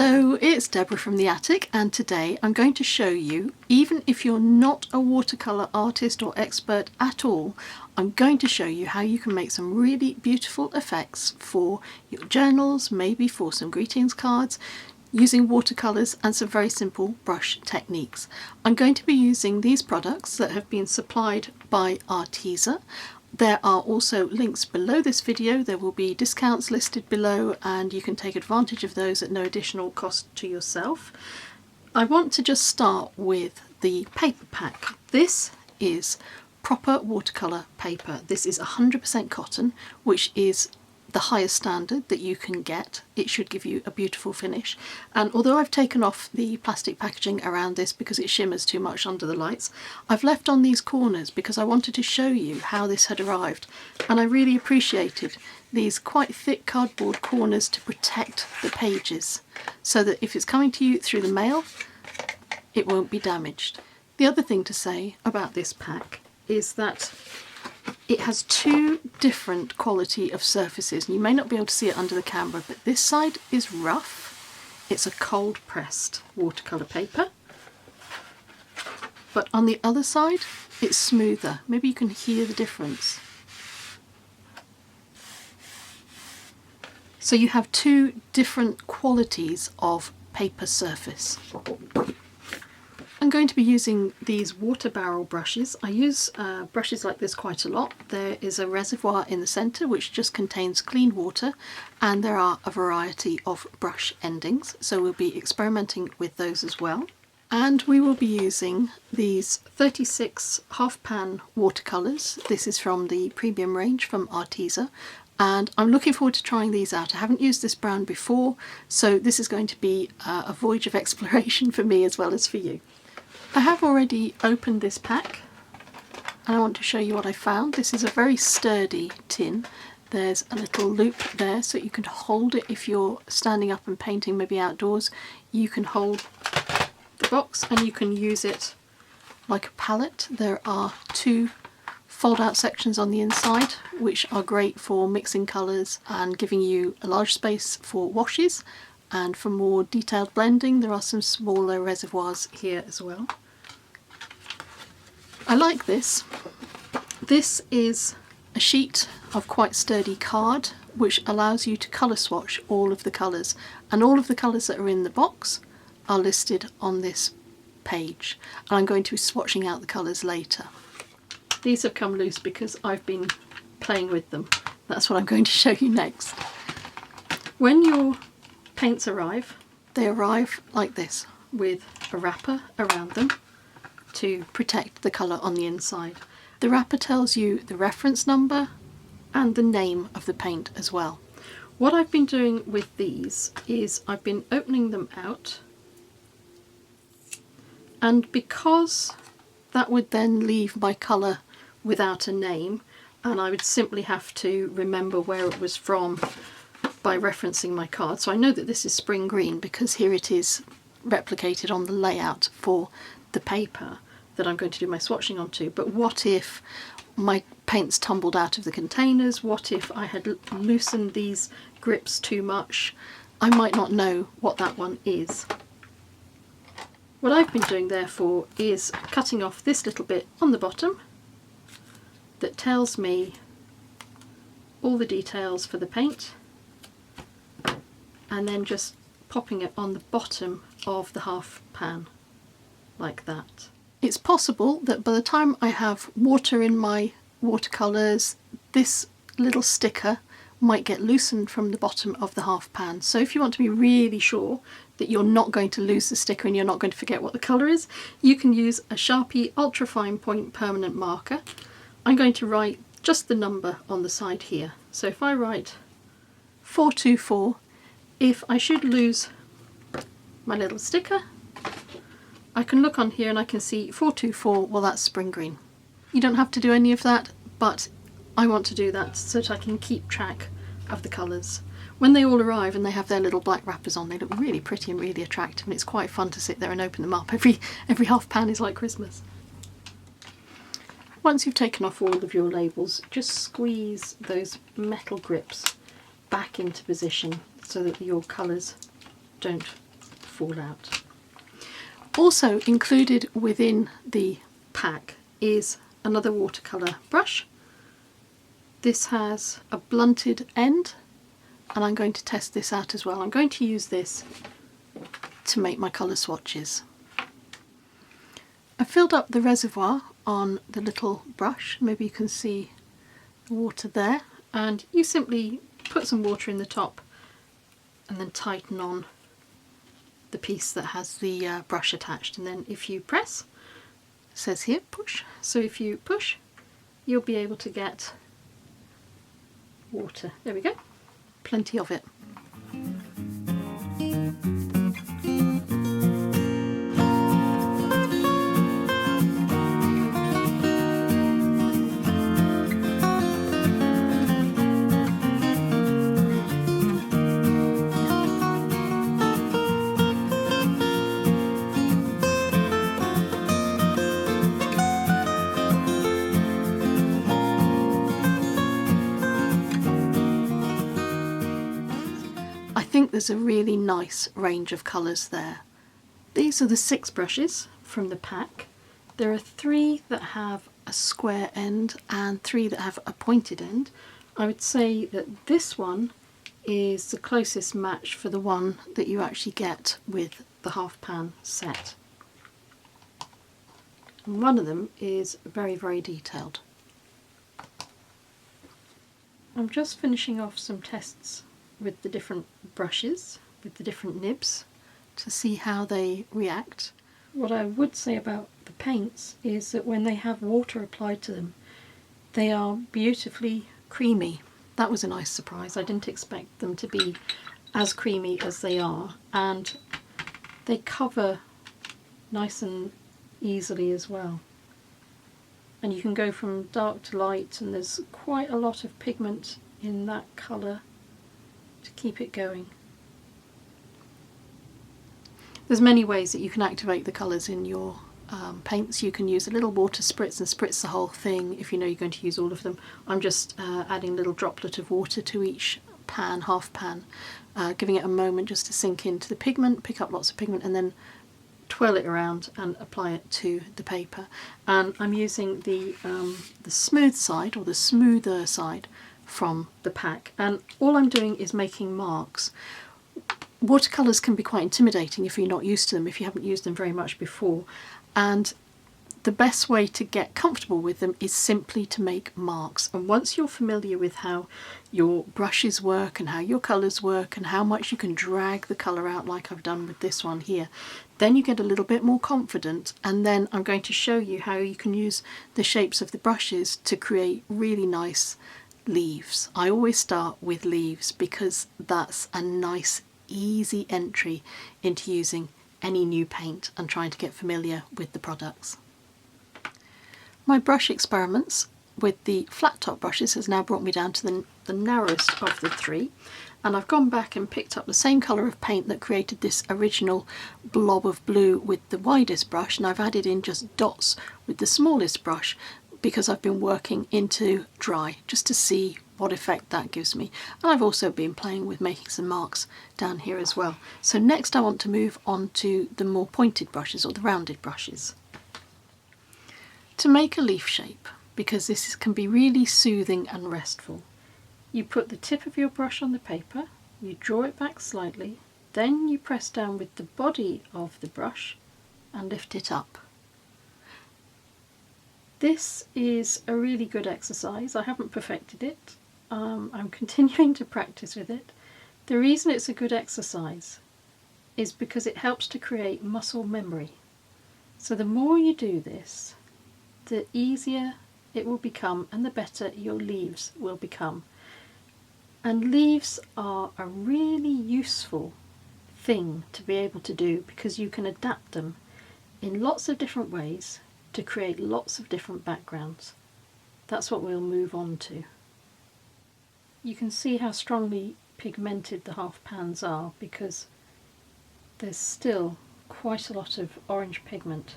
Hello, it's Deborah from the attic, and today I'm going to show you, even if you're not a watercolour artist or expert at all, I'm going to show you how you can make some really beautiful effects for your journals, maybe for some greetings cards, using watercolours and some very simple brush techniques. I'm going to be using these products that have been supplied by Arteza. There are also links below this video. There will be discounts listed below and you can take advantage of those at no additional cost to yourself. I want to just start with the paper pack. This is proper watercolour paper. This is 100% cotton, which is the highest standard that you can get. It should give you a beautiful finish, and although I've taken off the plastic packaging around this because it shimmers too much under the lights, I've left on these corners because I wanted to show you how this had arrived, and I really appreciated these quite thick cardboard corners to protect the pages so that if it's coming to you through the mail it won't be damaged. The other thing to say about this pack is that it has two different quality of surfaces, and you may not be able to see it under the camera, but this side is rough. It's a cold pressed watercolour paper, but on the other side it's smoother. Maybe you can hear the difference. So you have two different qualities of paper surface. I'm going to be using these water barrel brushes. I use brushes like this quite a lot. There is a reservoir in the centre which just contains clean water, and there are a variety of brush endings, so we'll be experimenting with those as well. And we will be using these 36 half pan watercolours. This is from the premium range from Arteza, and I'm looking forward to trying these out. I haven't used this brand before, so this is going to be a voyage of exploration for me as well as for you. I have already opened this pack and I want to show you what I found. This is a very sturdy tin. There's a little loop there so you can hold it if you're standing up and painting, maybe outdoors. You can hold the box and you can use it like a palette. There are two fold out sections on the inside which are great for mixing colours and giving you a large space for washes. And for more detailed blending, there are some smaller reservoirs here as well. I like this. This is a sheet of quite sturdy card which allows you to colour swatch all of the colours, and all of the colours that are in the box are listed on this page, and I'm going to be swatching out the colours later. These have come loose because I've been playing with them. That's what I'm going to show you next. When your paints arrive, they arrive like this with a wrapper around them to protect the colour on the inside. The wrapper tells you the reference number and the name of the paint as well. What I've been doing with these is I've been opening them out, and because that would then leave my colour without a name and I would simply have to remember where it was from by referencing my card. So I know that this is spring green because here it is replicated on the layout for the paper that I'm going to do my swatching onto. But what if my paints tumbled out of the containers? What if I had loosened these grips too much? I might not know what that one is. What I've been doing therefore is cutting off this little bit on the bottom that tells me all the details for the paint, and then just popping it on the bottom of the half pan like that. It's possible that by the time I have water in my watercolours, this little sticker might get loosened from the bottom of the half pan. So if you want to be really sure that you're not going to lose the sticker and you're not going to forget what the colour is, you can use a Sharpie ultra fine point permanent marker. I'm going to write just the number on the side here. So if I write 424, if I should lose my little sticker, I can look on here and I can see 424, well that's spring green. You don't have to do any of that, but I want to do that so that I can keep track of the colours. When they all arrive and they have their little black wrappers on, they look really pretty and really attractive, and it's quite fun to sit there and open them up. Every half pan is like Christmas. Once you've taken off all of your labels, just squeeze those metal grips back into position so that your colours don't fall out. Also included within the pack is another watercolour brush. This has a blunted end, and I'm going to test this out as well. I'm going to use this to make my colour swatches. I filled up the reservoir on the little brush, maybe you can see the water there, and you simply put some water in the top and then tighten on the piece that has the brush attached, and then if you press, it says here push, so if you push you'll be able to get water. There we go, plenty of it. I think there's a really nice range of colours there. These are the 6 brushes from the pack. There are 3 that have a square end and 3 that have a pointed end. I would say that this one is the closest match for the one that you actually get with the half pan set. And one of them is very, very detailed. I'm just finishing off some tests with the different brushes, with the different nibs, to see how they react. What I would say about the paints is that when they have water applied to them, they are beautifully creamy. That was a nice surprise. I didn't expect them to be as creamy as they are, and they cover nice and easily as well. And you can go from dark to light, and there's quite a lot of pigment in that colour to keep it going. There's many ways that you can activate the colours in your paints. You can use a little water spritz and spritz the whole thing if you know you're going to use all of them. I'm just adding a little droplet of water to each pan, half pan, giving it a moment just to sink into the pigment, pick up lots of pigment, and then twirl it around and apply it to the paper. And I'm using the smooth side, or the smoother side, from the pack, and all I'm doing is making marks. Watercolours can be quite intimidating if you're not used to them, if you haven't used them very much before, and the best way to get comfortable with them is simply to make marks. And once you're familiar with how your brushes work and how your colours work and how much you can drag the colour out like I've done with this one here, then you get a little bit more confident, and then I'm going to show you how you can use the shapes of the brushes to create really nice leaves. I always start with leaves because that's a nice easy entry into using any new paint and trying to get familiar with the products. My brush experiments with the flat top brushes has now brought me down to the narrowest of the 3, and I've gone back and picked up the same colour of paint that created this original blob of blue with the widest brush, and I've added in just dots with the smallest brush because I've been working into dry just to see what effect that gives me. And I've also been playing with making some marks down here as well. So next I want to move on to the more pointed brushes, or the rounded brushes. To make a leaf shape, because this can be really soothing and restful, you put the tip of your brush on the paper, you draw it back slightly, then you press down with the body of the brush and lift it up. This is a really good exercise. I haven't perfected it. I'm continuing to practice with it. The reason it's a good exercise is because it helps to create muscle memory. So the more you do this, the easier it will become and the better your leaves will become. And leaves are a really useful thing to be able to do because you can adapt them in lots of different ways to create lots of different backgrounds. That's what we'll move on to. You can see how strongly pigmented the half pans are because there's still quite a lot of orange pigment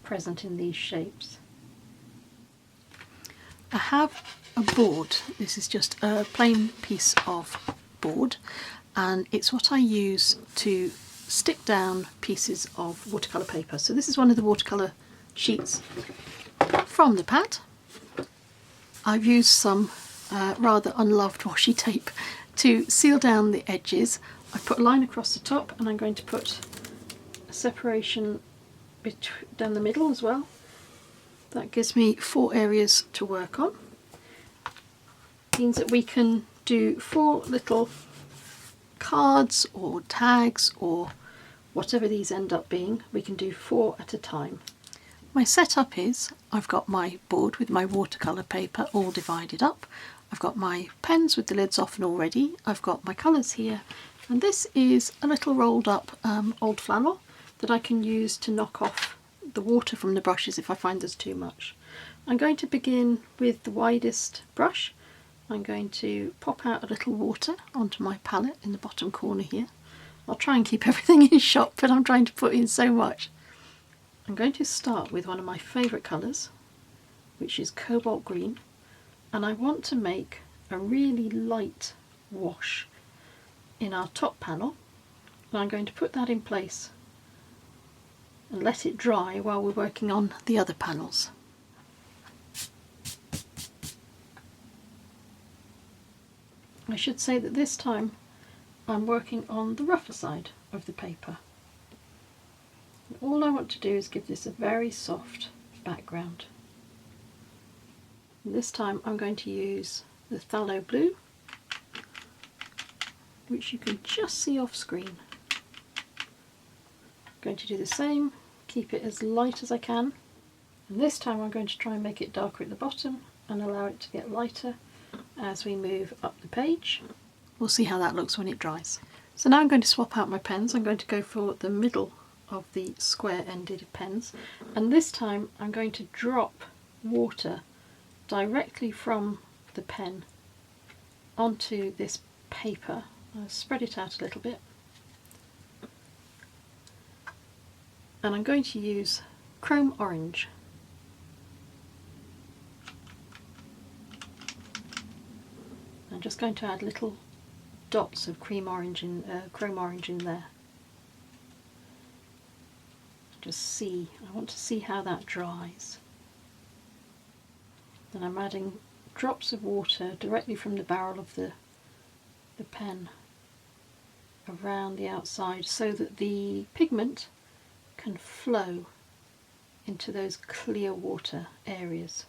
present in these shapes. I have a board. This is just a plain piece of board, and it's what I use to stick down pieces of watercolour paper. So this is one of the watercolour sheets from the pad. I've used some rather unloved washi tape to seal down the edges. I've put a line across the top, and I'm going to put a separation down the middle as well. That gives me 4 areas to work on. Means that we can do 4 little cards or tags or whatever these end up being. We can do 4 at a time. My setup is I've got my board with my watercolour paper all divided up. I've got my pens with the lids off and all ready. I've got my colours here, and this is a little rolled up old flannel that I can use to knock off the water from the brushes if I find there's too much. I'm going to begin with the widest brush. I'm going to pop out a little water onto my palette in the bottom corner here. I'll try and keep everything in shot, but I'm trying to put in so much. I'm going to start with one of my favourite colours, which is cobalt green, and I want to make a really light wash in our top panel, and I'm going to put that in place and let it dry while we're working on the other panels. I should say that this time I'm working on the rougher side of the paper. All I want to do is give this a very soft background. And this time I'm going to use the phthalo blue, which you can just see off screen. I'm going to do the same, keep it as light as I can, and this time I'm going to try and make it darker at the bottom and allow it to get lighter as we move up the page. We'll see how that looks when it dries. So now I'm going to swap out my pens. I'm going to go for the middle of the square-ended pens, and this time I'm going to drop water directly from the pen onto this paper. I'll spread it out a little bit, and I'm going to use chrome orange. I'm just going to add little dots of chrome orange in there. I want to see how that dries. And I'm adding drops of water directly from the barrel of the pen around the outside so that the pigment can flow into those clear water areas.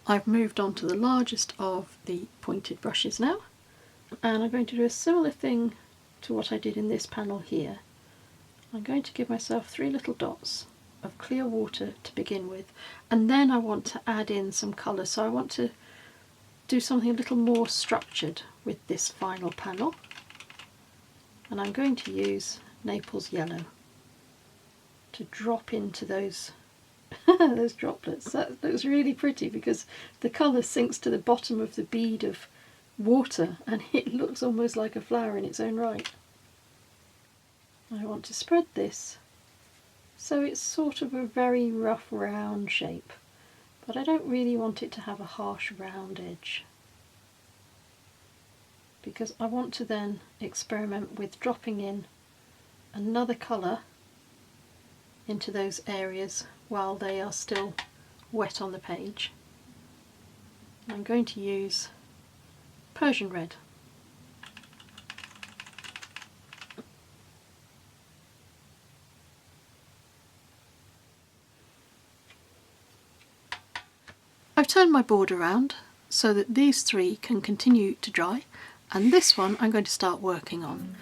I've moved on to the largest of the pointed brushes now, and I'm going to do a similar thing to what I did in this panel here. I'm going to give myself 3 little dots of clear water to begin with, and then I want to add in some colour, so I want to do something a little more structured with this final panel, and I'm going to use Naples yellow to drop into those those droplets. That looks really pretty because the colour sinks to the bottom of the bead of water and it looks almost like a flower in its own right. I want to spread this so it's sort of a very rough round shape, but I don't really want it to have a harsh round edge, because I want to then experiment with dropping in another colour into those areas while they are still wet on the page. I'm going to use Persian red. I've turned my board around so that these 3 can continue to dry, and this one I'm going to start working on.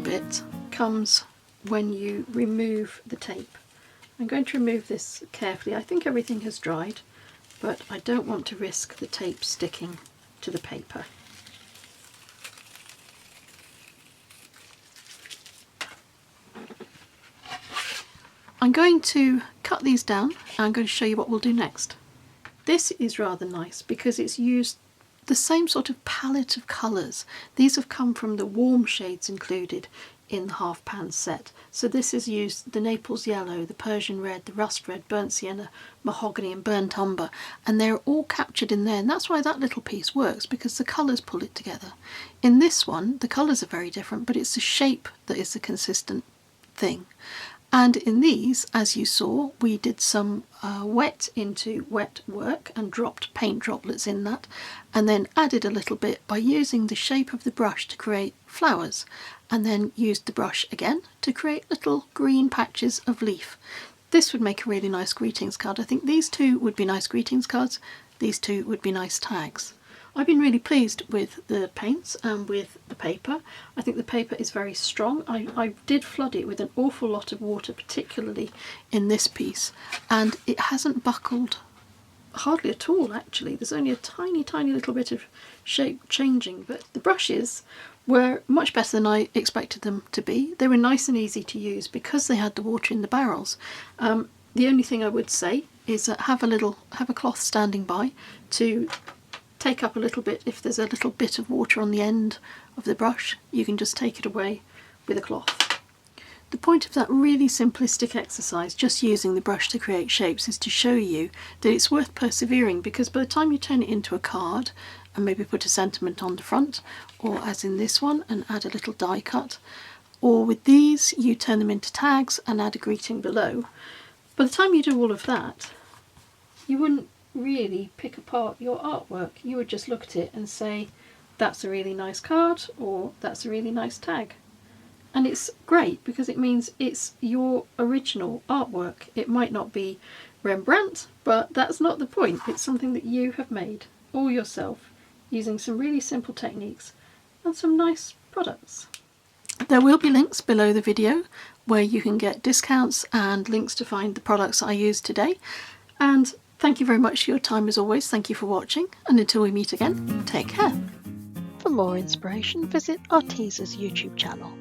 bit comes when you remove the tape. I'm going to remove this carefully. I think everything has dried, but I don't want to risk the tape sticking to the paper. I'm going to cut these down and I'm going to show you what we'll do next. This is rather nice because it's used the same sort of palette of colours. These have come from the warm shades included in the half pan set. So this has used the Naples yellow, the Persian red, the rust red, burnt sienna, mahogany and burnt umber, and they're all captured in there, and that's why that little piece works, because the colours pull it together. In this one the colours are very different, but it's the shape that is the consistent thing. And in these, as you saw, we did some wet into wet work and dropped paint droplets in that, and then added a little bit by using the shape of the brush to create flowers, and then used the brush again to create little green patches of leaf. This would make a really nice greetings card. I think these two would be nice greetings cards, these two would be nice tags. I've been really pleased with the paints and with the paper. I think the paper is very strong. I did flood it with an awful lot of water, particularly in this piece, and it hasn't buckled hardly at all actually. There's only a tiny little bit of shape changing, but the brushes were much better than I expected them to be. They were nice and easy to use because they had the water in the barrels. The only thing I would say is that have a cloth standing by to take up a little bit. If there's a little bit of water on the end of the brush, you can just take it away with a cloth. The point of that really simplistic exercise, just using the brush to create shapes, is to show you that it's worth persevering, because by the time you turn it into a card and maybe put a sentiment on the front, or as in this one, and add a little die cut, or with these you turn them into tags and add a greeting below, by the time you do all of that, you wouldn't really pick apart your artwork. You would just look at it and say, that's a really nice card, or that's a really nice tag. And it's great because it means it's your original artwork. It might not be Rembrandt, but that's not the point. It's something that you have made all yourself using some really simple techniques and some nice products. There will be links below the video where you can get discounts and links to find the products I used today. And thank you very much for your time as always. Thank you for watching, and until we meet again, take care. For more inspiration, visit Arteza's YouTube channel.